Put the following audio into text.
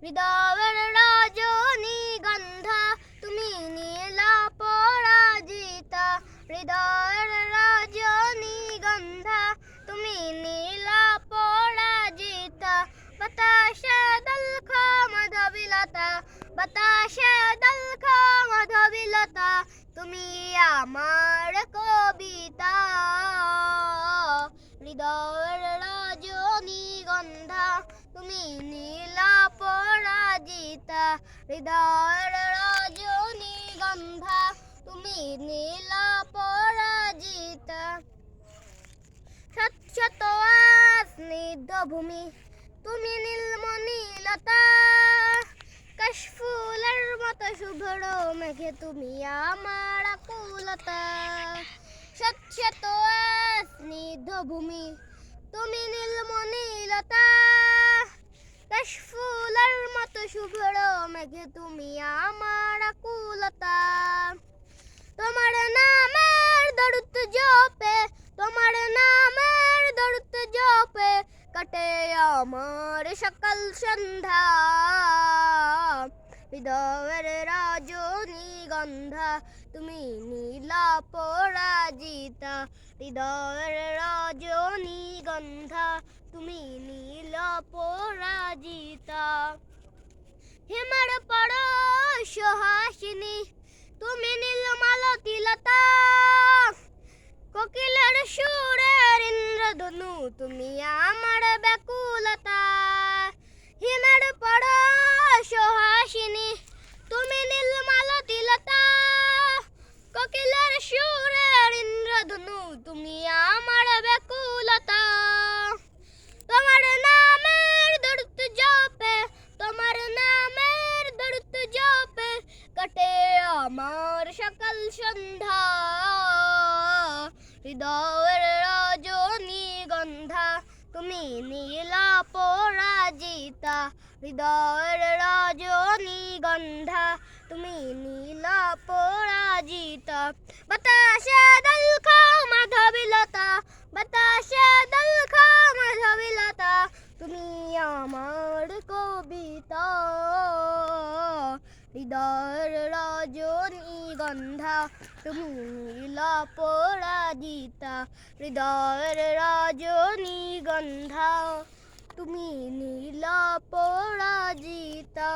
হৃদয়ের রজনীগন্ধা তুমি নীলা পরাজিতা, হৃদয়ের রজনীগন্ধা তুমি নীলা পরাজিতা। বাতাসে দলখা মাধবীলতা, বাতাসে দলখা মাধবীলতা, তুমি আমার কবিতা। হৃদয়ের রজনীগন্ধা তুমি নীলা পরাজিতা, হৃদয়ের রজনীগন্ধা তুমি নীলা পরাজিতা। স্বচ্ছত স্নিগ্ধ ভূমি তুমি নীলমণিলতা, কাশফুলের মতো শুভ্র মেঘে তুমি আমার আকুলতা। স্বচ্ছত স্নিগ্ধ ভূমি তুমি নীলমণিলতা, কাশফুলের মতো শুভ্র মেঘে তুমি আমার আকুলতা। তোমার নামের দরুদ জপে, তোমার নামের দরুদ জপে কাটে আমার সকাল সন্ধ্যা। হৃদয়ের রজনীগন্ধা তুমি নীলা পরাজিতা, হৃদয়ের রজনীগন্ধা তুমি নীলা পরাজিতা। হিমার পরশ হাসিনী তুমি নীলমালতিলতা, কোকিলের সুরের ইন্দ্রধনু তুমি আমার ব্যাকুলতা। হিমের পরশ হাসিনী তুমি নীলমালতিলতা, কোকিলের সুরের ইন্দ্রধনু তুমি আমার ব্যাকুলতা। তোমার নামের দরুদ জপে, তোমার নামের দরুদ জপে কাটে আমার সকাল সন্ধ্যা। হৃদয়ের রজনীগন্ধা তুমি নীলা পরাজিতা, হৃদয়ের রজনীগন্ধা তুমি নীলা পরাজিতা। বাতাসে দলখা মাধবীলতা, বাতাসে দলখা মাধবীলতা, তুমি আমার কবিতা। হৃদয়ের রজনীগন্ধা তুমি নীলা পরাজিতা, হৃদয়ের রজনীগন্ধা তুমি নীলা পরাজিতা।